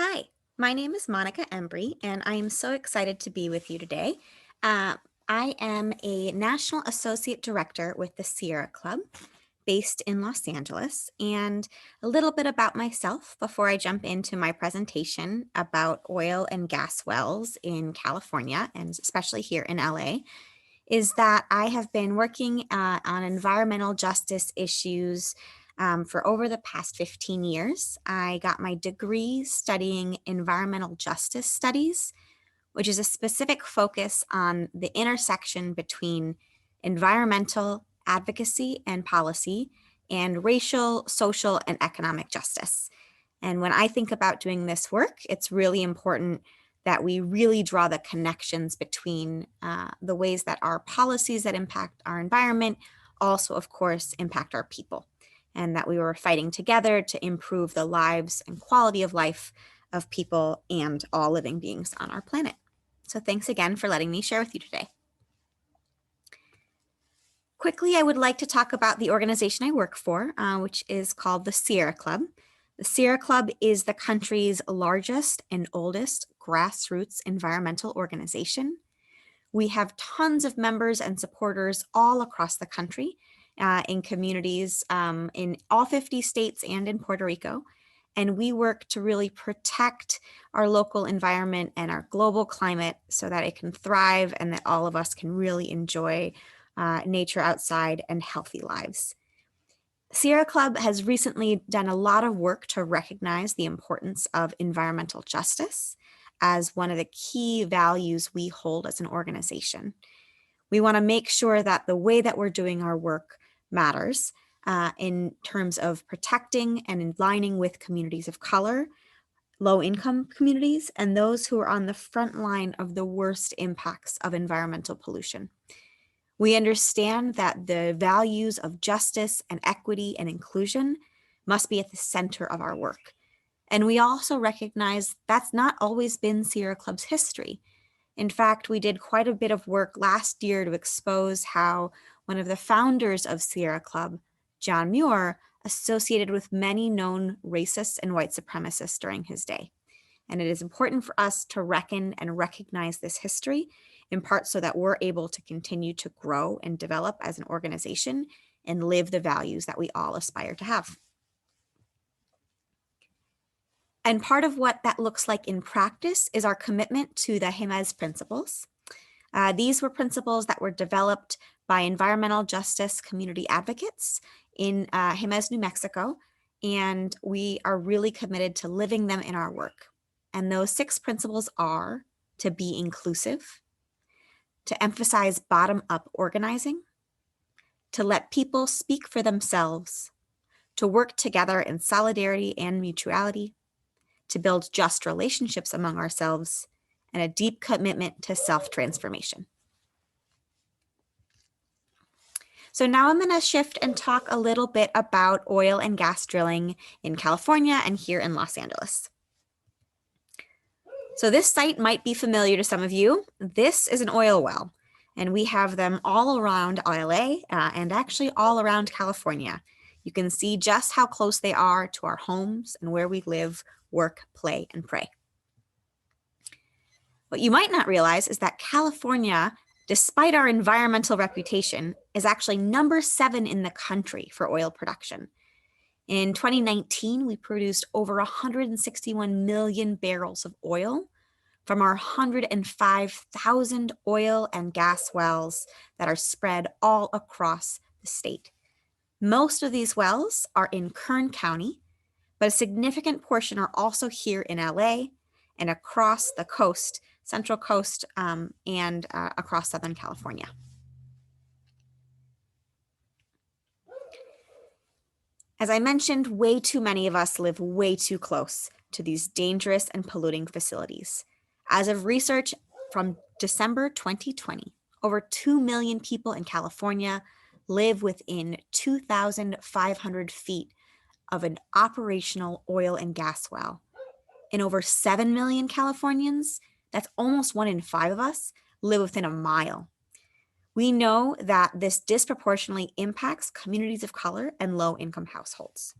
Hi, my name is Monica Embrey, and I am so excited to be with you today. Uh, I am a National Associate Director with the Sierra Club based in Los Angeles. And a little bit about myself before I jump into my presentation about oil and gas wells in California, and especially here in LA, is that I have been working on environmental justice issues for over the past 15 years. I got my degree studying environmental justice studies, which is a specific focus on the intersection between environmental advocacy and policy and racial, social, and economic justice. And when I think about doing this work, it's really important that we really draw the connections between the ways that our policies that impact our environment also, of course, impact our people, and that we were fighting together to improve the lives and quality of life of people and all living beings on our planet. So thanks again for letting me share with you today. Quickly, I would like to talk about the organization I work for, which is called the Sierra Club. The Sierra Club is the country's largest and oldest grassroots environmental organization. We have tons of members and supporters all across the country in communities in all 50 states and in Puerto Rico. And we work to really protect our local environment and our global climate so that it can thrive and that all of us can really enjoy nature outside and healthy lives. Sierra Club has recently done a lot of work to recognize the importance of environmental justice as one of the key values we hold as an organization. We want to make sure that the way that we're doing our work matters in terms of protecting and aligning with communities of color, low-income communities, and those who are on the front line of the worst impacts of environmental pollution. We understand that the values of justice and equity and inclusion must be at the center of our work. And we also recognize that's not always been Sierra Club's history. In fact, we did quite a bit of work last year to expose how one of the founders of Sierra Club, John Muir, associated with many known racists and white supremacists during his day. And it is important for us to reckon and recognize this history, in part so that we're able to continue to grow and develop as an organization and live the values that we all aspire to have. And part of what that looks like in practice is our commitment to the Jemez principles. These were principles that were developed by environmental justice community advocates in Jemez, New Mexico, and we are really committed to living them in our work. And those 6 principles are to be inclusive, to emphasize bottom-up organizing, to let people speak for themselves, to work together in solidarity and mutuality, to build just relationships among ourselves, and a deep commitment to self-transformation. So now I'm going to shift and talk a little bit about oil and gas drilling in California and here in Los Angeles. So this site might be familiar to some of you. This is an oil well, and we have them all around LA and actually all around California. You can see just how close they are to our homes and where we live, work, play, and pray. What you might not realize is that California, despite our environmental reputation, is actually number 7 in the country for oil production. In 2019, we produced over 161 million barrels of oil from our 105,000 oil and gas wells that are spread all across the state. Most of these wells are in Kern County, but a significant portion are also here in LA and across the coast, Central Coast, and across Southern California. As I mentioned, way too many of us live way too close to these dangerous and polluting facilities. As of research from December 2020, over 2 million people in California live within 2,500 feet of an operational oil and gas well. And over 7 million Californians, that's almost 1 in 5 of us, live within a mile. We know that this disproportionately impacts communities of color and low-income households.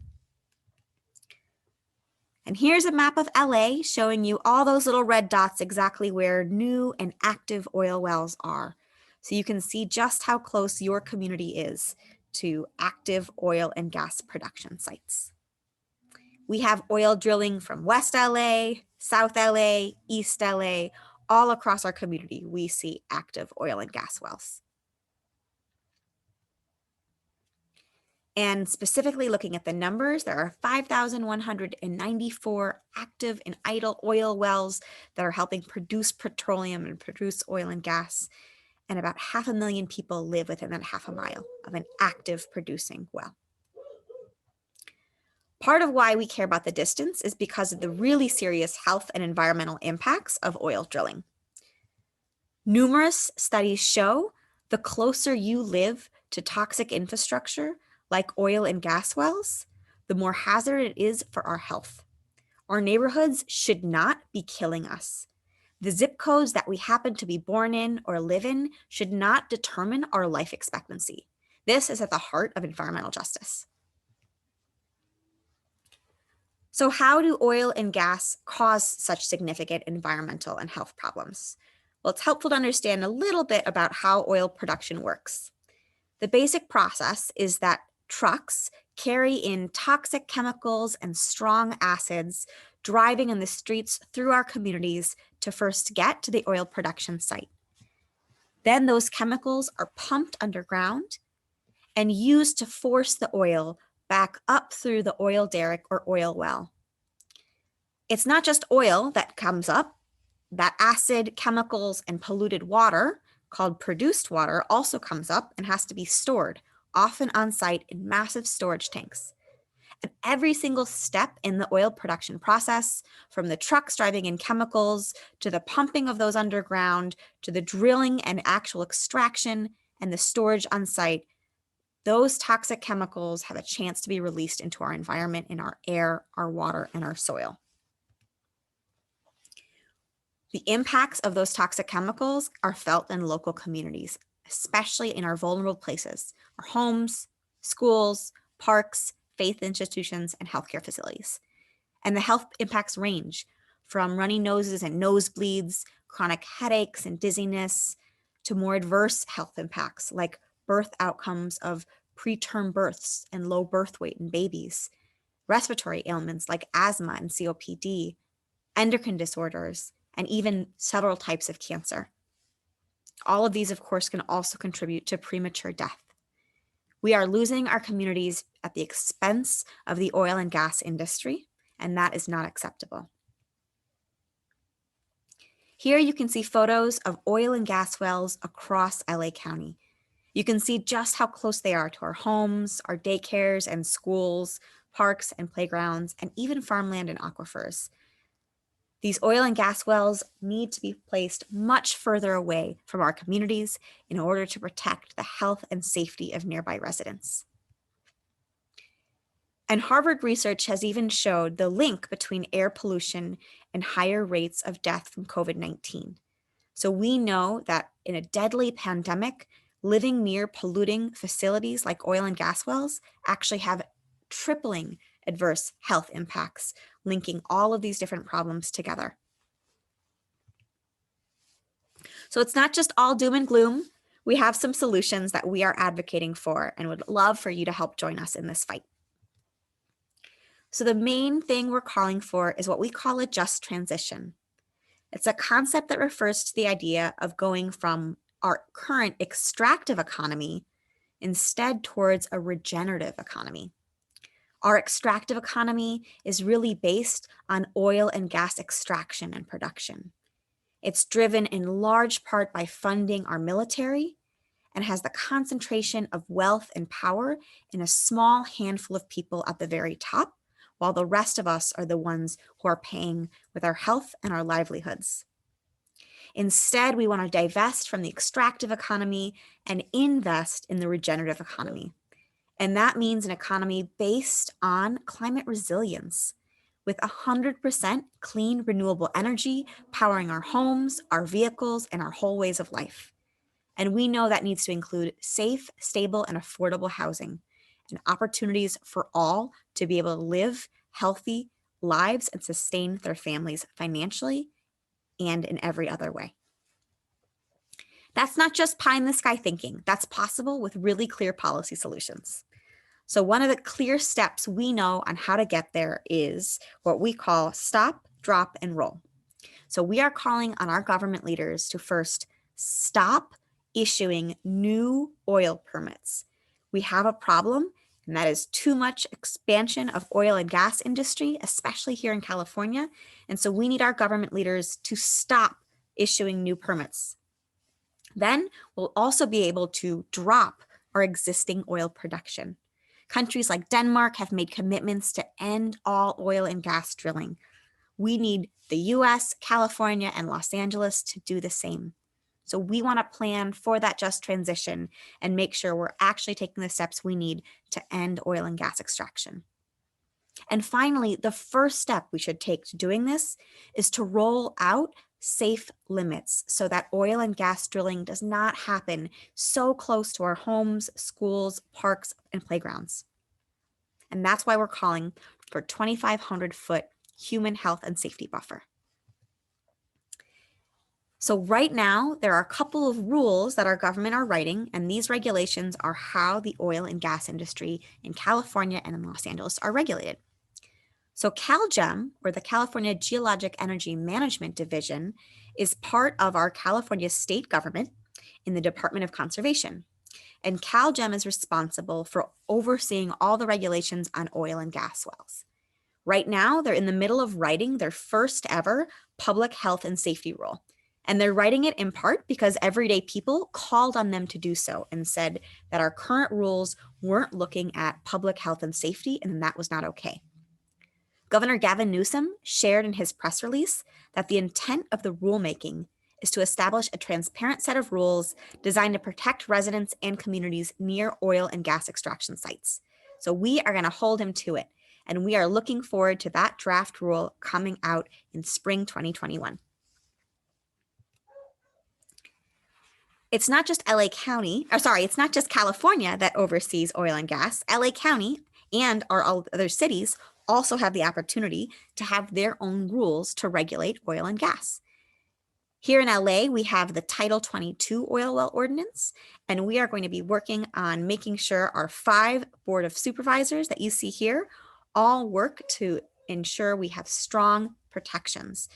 And here's a map of LA showing you all those little red dots exactly where new and active oil wells are. So you can see just how close your community is to active oil and gas production sites. We have oil drilling from West LA, South LA, East LA, all across our community. We see active oil and gas wells. And specifically looking at the numbers, there are 5,194 active and idle oil wells that are helping produce petroleum and produce oil and gas. And about 500,000 people live within that half a mile of an active producing well. Part of why we care about the distance is because of the really serious health and environmental impacts of oil drilling. Numerous studies show the closer you live to toxic infrastructure, like oil and gas wells, the more hazard it is for our health. Our neighborhoods should not be killing us. The zip codes that we happen to be born in or live in should not determine our life expectancy. This is at the heart of environmental justice. So how do oil and gas cause such significant environmental and health problems? Well, it's helpful to understand a little bit about how oil production works. The basic process is that trucks carry in toxic chemicals and strong acids driving in the streets through our communities to first get to the oil production site. Then those chemicals are pumped underground and used to force the oil back up through the oil derrick or oil well. It's not just oil that comes up. That acid, chemicals, and polluted water, called produced water, also comes up and has to be stored, often on site in massive storage tanks. And every single step in the oil production process, from the trucks driving in chemicals, to the pumping of those underground, to the drilling and actual extraction, and the storage on site, those toxic chemicals have a chance to be released into our environment, in our air, our water, and our soil. The impacts of those toxic chemicals are felt in local communities, especially in our vulnerable places, our homes, schools, parks, faith institutions, and healthcare facilities. And the health impacts range from runny noses and nosebleeds, chronic headaches and dizziness, to more adverse health impacts like birth outcomes of preterm births and low birth weight in babies, respiratory ailments like asthma and COPD, endocrine disorders, and even several types of cancer. All of these, of course, can also contribute to premature death. We are losing our communities at the expense of the oil and gas industry, and that is not acceptable. Here you can see photos of oil and gas wells across LA County. You can see just how close they are to our homes, our daycares and schools, parks and playgrounds, and even farmland and aquifers. These oil and gas wells need to be placed much further away from our communities in order to protect the health and safety of nearby residents. And Harvard research has even showed the link between air pollution and higher rates of death from COVID-19. So we know that in a deadly pandemic, living near polluting facilities like oil and gas wells actually have tripling adverse health impacts, linking all of these different problems together. So it's not just all doom and gloom. We have some solutions that we are advocating for and would love for you to help join us in this fight. So the main thing we're calling for is what we call a just transition. It's a concept that refers to the idea of going from our current extractive economy instead towards a regenerative economy. Our extractive economy is really based on oil and gas extraction and production. It's driven in large part by funding our military and has the concentration of wealth and power in a small handful of people at the very top, while the rest of us are the ones who are paying with our health and our livelihoods. Instead, we want to divest from the extractive economy and invest in the regenerative economy. And that means an economy based on climate resilience, with 100% clean, renewable energy powering our homes, our vehicles, and our whole ways of life. And we know that needs to include safe, stable, and affordable housing and opportunities for all to be able to live healthy, lives and sustain their families financially and in every other way. That's not just pie in the sky thinking. That's possible with really clear policy solutions. So one of the clear steps we know on how to get there is what we call stop, drop, and roll. So we are calling on our government leaders to first stop issuing new oil permits. We have a problem, and that is too much expansion of oil and gas industry, especially here in California. And so we need our government leaders to stop issuing new permits. Then we'll also be able to drop our existing oil production. Countries like Denmark have made commitments to end all oil and gas drilling. We need the US, California, and Los Angeles to do the same. So we want to plan for that just transition and make sure we're actually taking the steps we need to end oil and gas extraction. And finally, the first step we should take to doing this is to roll out safe limits so that oil and gas drilling does not happen so close to our homes, schools, parks, and playgrounds. And that's why we're calling for 2,500-foot human health and safety buffer. So right now, there are a couple of rules that our government are writing, and these regulations are how the oil and gas industry in California and in Los Angeles are regulated. So CalGEM, or the California Geologic Energy Management Division, is part of our California state government in the Department of Conservation. And CalGEM is responsible for overseeing all the regulations on oil and gas wells. Right now, they're in the middle of writing their first ever public health and safety rule. And they're writing it in part because everyday people called on them to do so and said that our current rules weren't looking at public health and safety, and that was not okay. Governor Gavin Newsom shared in his press release that the intent of the rulemaking is to establish a transparent set of rules designed to protect residents and communities near oil and gas extraction sites. So we are going to hold him to it, and we are looking forward to that draft rule coming out in spring 2021. It's not just it's not just California that oversees oil and gas. LA County and our other cities also have the opportunity to have their own rules to regulate oil and gas. Here in LA, we have the Title 22 oil well ordinance, and we are going to be working on making sure our 5 Board of Supervisors that you see here all work to ensure we have strong protections.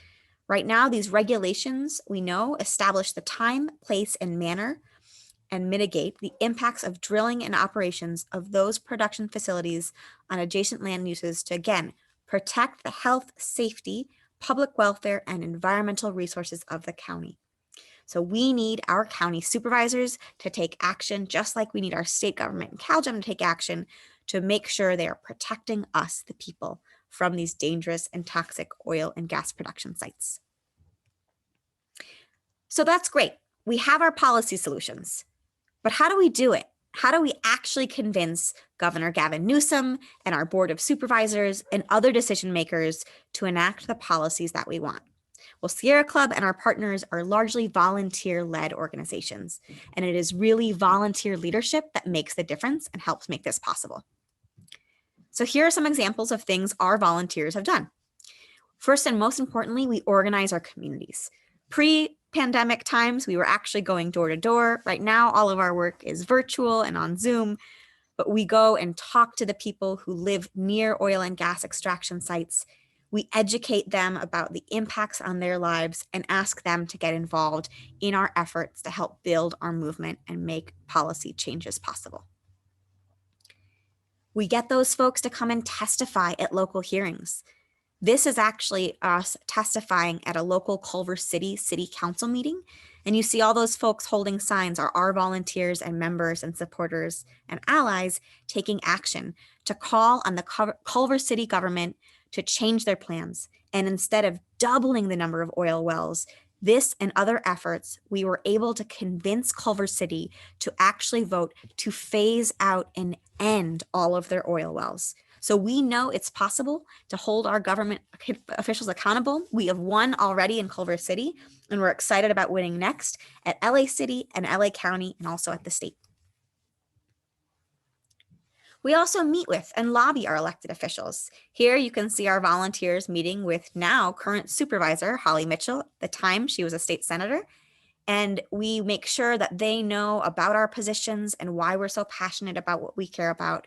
Right now, these regulations, we know, establish the time, place, and manner and mitigate the impacts of drilling and operations of those production facilities on adjacent land uses to, again, protect the health, safety, public welfare, and environmental resources of the county. So we need our county supervisors to take action, just like we need our state government and CalGEM to take action to make sure they are protecting us, the people, from these dangerous and toxic oil and gas production sites. So that's great. We have our policy solutions, but how do we do it? How do we actually convince Governor Gavin Newsom and our Board of Supervisors and other decision makers to enact the policies that we want? Well, Sierra Club and our partners are largely volunteer-led organizations, and it is really volunteer leadership that makes the difference and helps make this possible. So here are some examples of things our volunteers have done. First and most importantly, we organize our communities. Pre-pandemic times, we were actually going door to door. Right now, all of our work is virtual and on Zoom, but we go and talk to the people who live near oil and gas extraction sites. We educate them about the impacts on their lives and ask them to get involved in our efforts to help build our movement and make policy changes possible. We get those folks to come and testify at local hearings. This is actually us testifying at a local Culver City City Council meeting. And you see all those folks holding signs are our volunteers and members and supporters and allies taking action to call on the Culver City government to change their plans. And instead of doubling the number of oil wells, this and other efforts, we were able to convince Culver City to actually vote to phase out and end all of their oil wells. So we know it's possible to hold our government officials accountable. We have won already in Culver City, and we're excited about winning next at LA City and LA County and also at the state. We also meet with and lobby our elected officials. Here you can see our volunteers meeting with now current supervisor, Holly Mitchell. At the time, she was a state senator. And we make sure that they know about our positions and why we're so passionate about what we care about.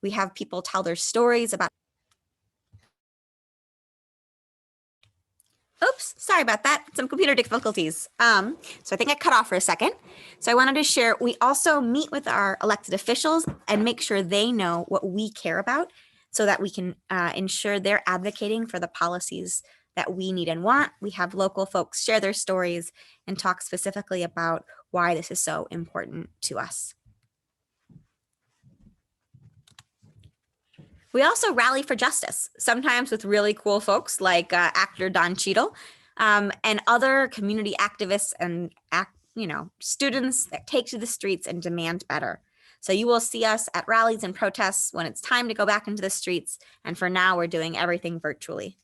We have people tell their stories about. Oops, sorry about that. Some computer difficulties. So I think I cut off for a second. So I wanted to share, we also meet with our elected officials and make sure they know what we care about so that we can ensure they're advocating for the policies that we need and want. We have local folks share their stories and talk specifically about why this is so important to us. We also rally for justice, sometimes with really cool folks like actor Don Cheadle and other community activists and students that take to the streets and demand better. So you will see us at rallies and protests when it's time to go back into the streets. And for now, we're doing everything virtually.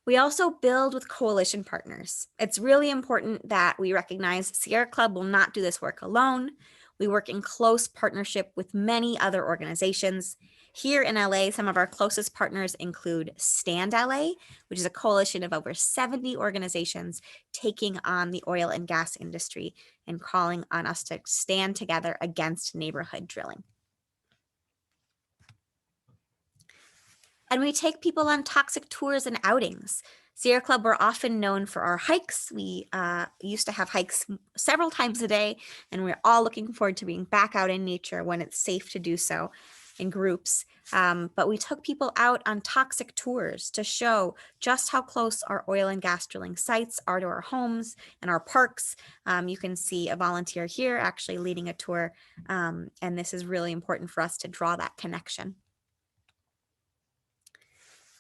We also build with coalition partners. It's really important that we recognize Sierra Club will not do this work alone. We work in close partnership with many other organizations. Here in LA, some of our closest partners include Stand LA, which is a coalition of over 70 organizations taking on the oil and gas industry and calling on us to stand together against neighborhood drilling. And we take people on toxic tours and outings. Sierra Club, we're often known for our hikes. We used to have hikes several times a day, and we're all looking forward to being back out in nature when it's safe to do so in groups. But we took people out on toxic tours to show just how close our oil and gas drilling sites are to our homes and our parks. You can see a volunteer here actually leading a tour, and this is really important for us to draw that connection.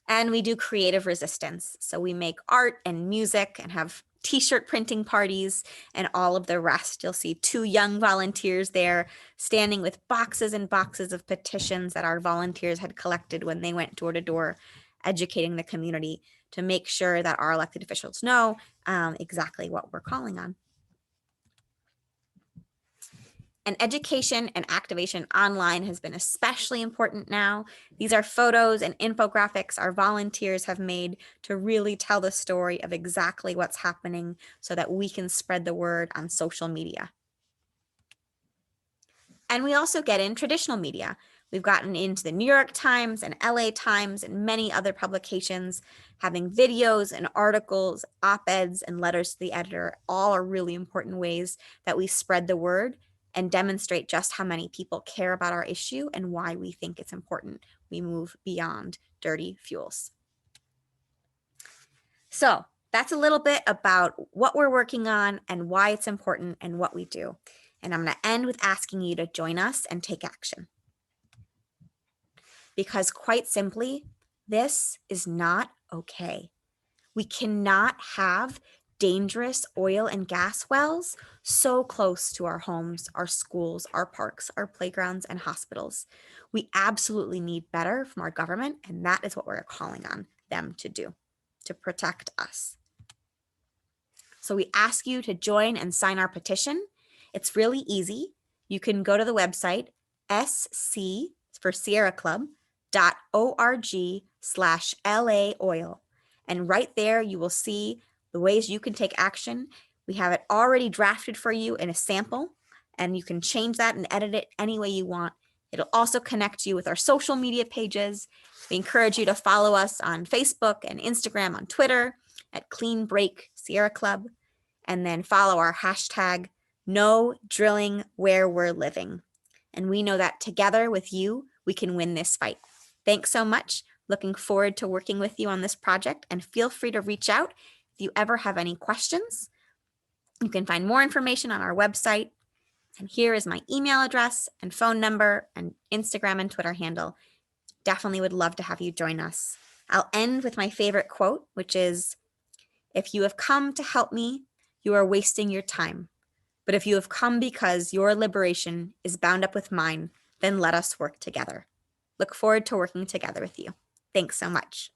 And we do creative resistance. So we make art and music and have t-shirt printing parties and all of the rest. You'll see 2 young volunteers there standing with boxes and boxes of petitions that our volunteers had collected when they went door to door, educating the community to make sure that our elected officials know exactly what we're calling on. And education and activation online has been especially important now. These are photos and infographics our volunteers have made to really tell the story of exactly what's happening so that we can spread the word on social media. And we also get in traditional media. We've gotten into the New York Times and LA Times and many other publications, having videos and articles, op-eds and letters to the editor. All are really important ways that we spread the word and demonstrate just how many people care about our issue and why we think it's important we move beyond dirty fuels. So that's a little bit about what we're working on and why it's important and what we do. And I'm going to end with asking you to join us and take action. Because quite simply, this is not okay. We cannot have dangerous oil and gas wells so close to our homes, our schools, our parks, our playgrounds, and hospitals. We absolutely need better from our government, and that is what we're calling on them to do, to protect us. So we ask you to join and sign our petition. It's really easy. You can go to the website, SC for Sierra Club, .org/LA oil. And right there, you will see the ways you can take action. We have it already drafted for you in a sample, and you can change that and edit it any way you want. It'll also connect you with our social media pages. We encourage you to follow us on Facebook and Instagram, on Twitter at Clean Break Sierra Club, and then follow our hashtag No Drilling Where We're Living. And we know that together with you, we can win this fight. Thanks so much. Looking forward to working with you on this project, and feel free to reach out if you ever have any questions. You can find more information on our website. And here is my email address and phone number and Instagram and Twitter handle. Definitely would love to have you join us. I'll end with my favorite quote, which is, "If you have come to help me, you are wasting your time. But if you have come because your liberation is bound up with mine, then let us work together." Look forward to working together with you. Thanks so much.